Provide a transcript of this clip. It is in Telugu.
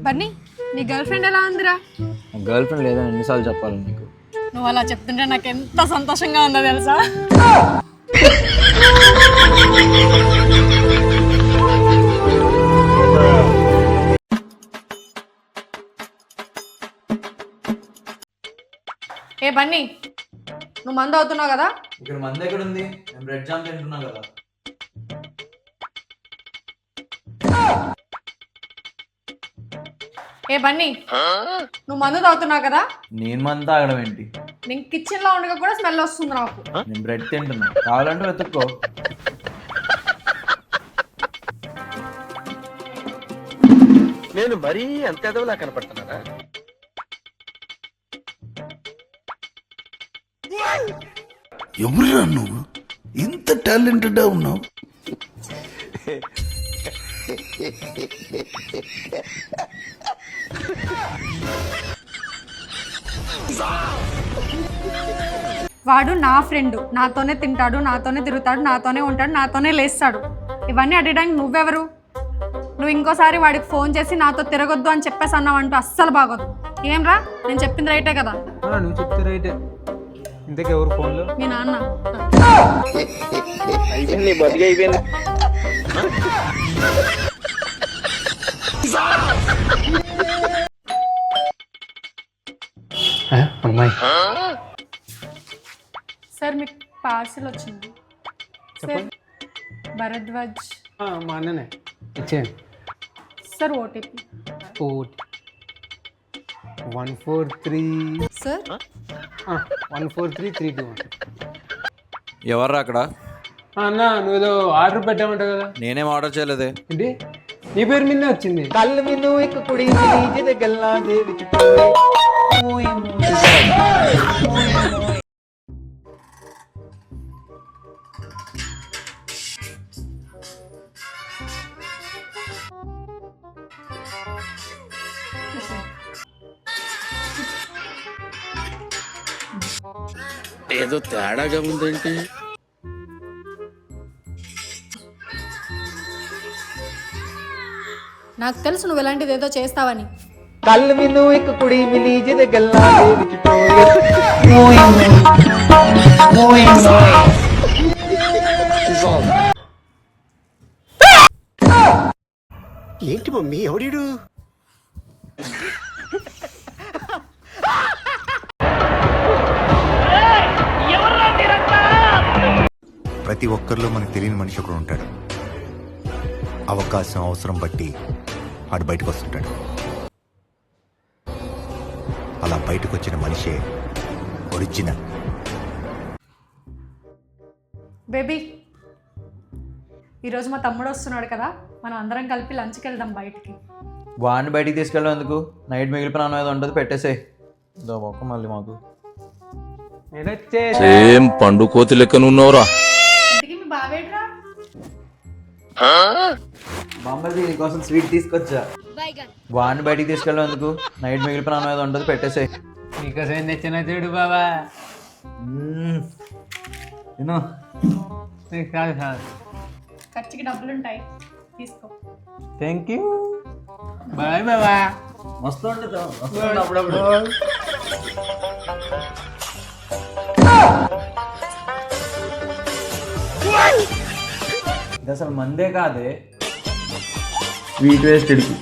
బన్నీ నీ గర్ల్ ఫ్రెండ్ ఎలా ఉందిరా? గర్ల్ ఫ్రెండ్ లేదని ఎన్నిసార్లు చెప్పాలి నీకు? నువ్వు అలా చెప్తుంటే నాకు ఎంత సంతోషంగా ఉందో తెలుసా? ఏ బన్నీ నువ్వు మందు అవుతున్నావు కదా? ఇక్కడ మంది ఎక్కడ ఉంది? నేను బ్రెడ్ జామ్ తింటున్నా కదా. ఏ బన్నీ నువ్వు మందు తాగుతున్నావు కదా? నేను మంది తాగడం ఏంటి? నేను కిచెన్ లో ఉండగా కూడా స్మెల్ వస్తుంది నాకు. నేను బ్రెడ్ తింటున్నా, కావాలంటే వెతుక్కో. నేను మరీ అంత ఎదవలా కనపడుతున్నారా? ఎవరురా నువ్వు? ఇంత టాలెంటెడ్ ఉన్నావు? వాడు నా ఫ్రెండ్, నాతోనే తింటాడు, నాతోనే తిరుగుతాడు, నాతోనే ఉంటాడు, నాతోనే లేస్తాడు. ఇవన్నీ అడగడానికి నువ్వెవరు? నువ్వు ఇంకోసారి వాడికి ఫోన్ చేసి నాతో తిరగొద్దు అని చెప్పేసి అన్నావంటూ అస్సలు బాగోదు. ఏం రా, నేను చెప్పింది రైటే కదా? నువ్వు చెప్తే రైటే. ఇంతకీ ఎవరు ఫోన్లో? మీ నాన్న. అయిపోయింది, బతికి అయిపోయింది. అమ్మాయి సార్ మీకు పార్సిల్ వచ్చింది సార్. భరద్వాజ్ మా అన్ననే ఇచ్చేయండి. Sir OTP 143 sir. 143321. ఎవర్రా అక్కడ? అన్న నువ్వు ఏదో ఆర్డర్ పెట్టామంటావు కదా? నేనేం ఆర్డర్ చేయలేదే. ఏంటి నీ పేరు మీదే వచ్చింది? కళ్ళు విను ఇక కుడి గల్లా ఏదో తేడాగా ఉందేంటి? నాకు తెలుసు నువ్వు ఇలాంటిది ఏదో చేస్తావని. కళ్ళు విను ఇక కుడి గల్లా ఏంటి మమ్మీ ఎవడీడు? ప్రతి ఒక్కరిలో మనకు తెలియని మనిషి ఒకడు ఉంటాడు. అవకాశం అవసరం బట్టి ఆడు బయటకు వస్తుంటాడు. అలా బయటకు వచ్చిన మనిషే ఒరిజినల్. బేబీ ఈరోజు మా తమ్ముడు వస్తున్నాడు కదా, మనం అందరం కలిపి లంచ్కి వెళ్దాం బయటికి. వాడిని బయటికి తీసుకెళ్ళడం ఎందుకు? నైట్ మిగిలిపోయిన అన్నం ఏదో ఉంటుంది, పెట్టేసేయ్. ఒక్క మళ్ళీ మాకు సేమ్ పండు కోతి లెక్కనున్నావురా. ఇంటికి మీ బావేడ్రా? బాంబది నీకోసం స్వీట్ తీసుకొచ్చా. వాడిని బయటికి తీసుకెళ్ళడం ఎందుకు? నైట్ మిగిలిపోయిన అన్నం ఏదో ఉంటుంది, పెట్టేసేయ్. నీకోసం తెచ్చిన చూడు బాబా. విను, కాదు కాదు, ఖర్చుకి డబ్బులుంటాయి, తీసుకో. Thank you. బాయ్ బాబా. మస్తు ఉంటుంది అప్పుడప్పుడు. ఇది అసలు మందే కాదే, స్వీట్ వేస్ట్ ఇడికి.